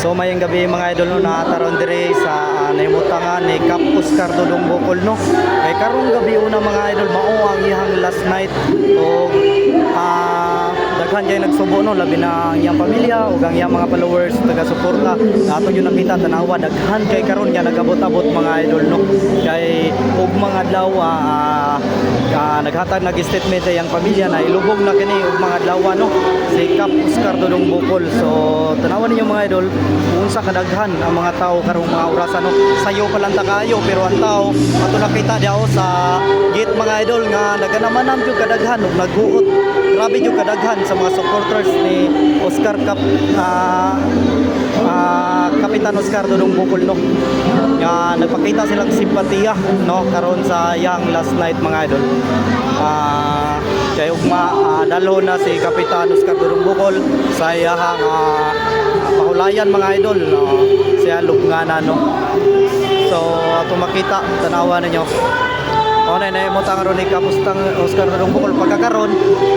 So mayang gabi mga idol no, nataron dire sa naimutangan ni Cap Oscar Dodong Bocol no. Kay karong gabi una mga idol mao ang iyang last night o daghan kay nagsubo no, labi na ang iyang pamilya ug ang iyang mga followers taga-suporta. Ato yung nakita tanawa daghan kay karon nga nagabot-abot mga idol no. Kay ug mga adlaw naghatag nag-statement ang pamilya na ilubog na kini ug mga adlaw no si Cap Oscar Dodong Bocol. So tanawan ninyo mga idol kung sa kadaghan ang mga tao karong mga orasan no. Sayo pa lang ta kayo pero ang tao ato nakita diaw sa gate mga idol nga naganamanam jud kadaghan ug naghuot. Grabe jud kadaghan sa mga supporters ni Oscar Kapitan Oscar Dodong Bocol no. Nga nagpakita silang simpatiya no karon sa yang last night mga idol. Kay ugma dalo na si Kapitan Oscar Dodong Bocol sa iyang pahulayan mga idol siya lugngana no. So ato makita tanawa ninyo na naimutang ron ni Kapustang Oscar Dodong Bocol pagkakaroon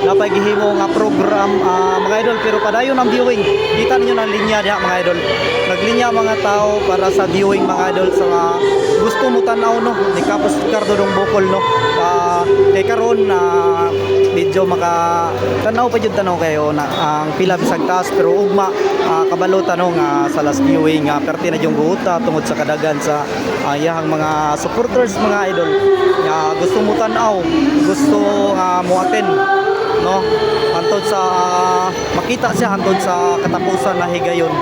napay gihimo nga program mga idol pero padayon ang viewing. Kita ninyo ng linya diha mga idol. Naglinya mga tao para sa viewing mga idol sa gusto mo tanaw no ni Oscar Dodong Bocol no. Kay karon medyo maka tanaw pa jud tanaw kayo na ang pila bisag taas pero ugma kabalo tanong sa last viewing perti na yung buuta tungod sa kadagan sa iyang mga supporters mga idol nga gusto mo tanaw gusto mo attend no hantod sa makita siya hantod sa katapusan na higayon.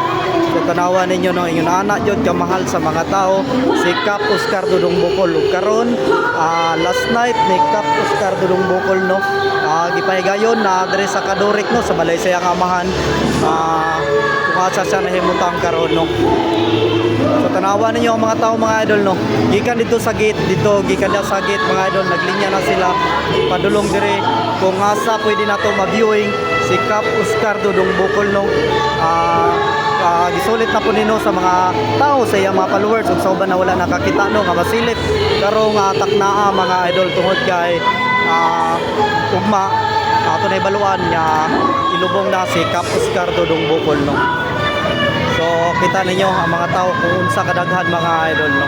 So tanawan ninyo no ingon anak jud kamahal sa mga tao si Cap Oscar Dodong Bocol ug karon last night ni Cap Oscar Dodong Bocol no gipahigayon na dire sa Kadurek no sa balay sa iyang amahan kung asa siya nahimutang karon no. So tanawan ninyo ang mga tao mga idol no gikan dito sa gate gikan sa gate mga idol naglinya na sila padulong dire kung asa pwede na to ma-viewing si Cap Oscar Dodong Bocol no. Gisulit na po nino sa mga tao sa iyang mga followers ug sa uban na wala nakakita no nga masilip karong taknaa mga idol tungod kay ugma ato na ibaluan nga ilubong na si Cap Oscar Dodong Bocol no. So kita ninyo ang mga tao kung unsa kadaghan mga idol no.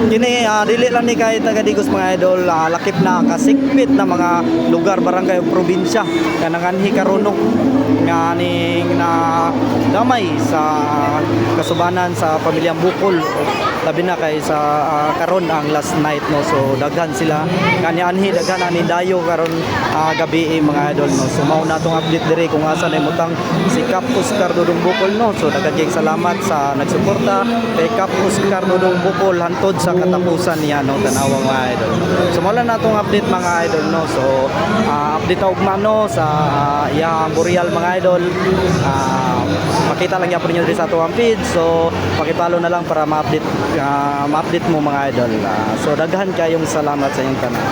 Kini dili lang ni kay taga Digos mga idol lakip na kasikpit na mga lugar barangay ug probinsya kananganhi karon no nga ning na gamay sa kasubanan sa pamilyang Bocol labi na kay sa karon ang last night no. So daghan sila kanianhi daghan ani dayo karon gabi mga idol no. So mao na tong update dire kung asa na imutang si Cap Oscar Dodong Bocol no. So daghan kay salamat sa nagsuporta kay Cap Oscar Dodong Bocol hantod sa katapusan niya no tanawa mga idol. So mao lang natong update mga idol no. So update og mano sa iyang burial mga idol. Makita lang yapon niyo sa atong feed. So paki-follow na lang para ma-update mo mga idol. So daghan kayong salamat sa inyong tanan.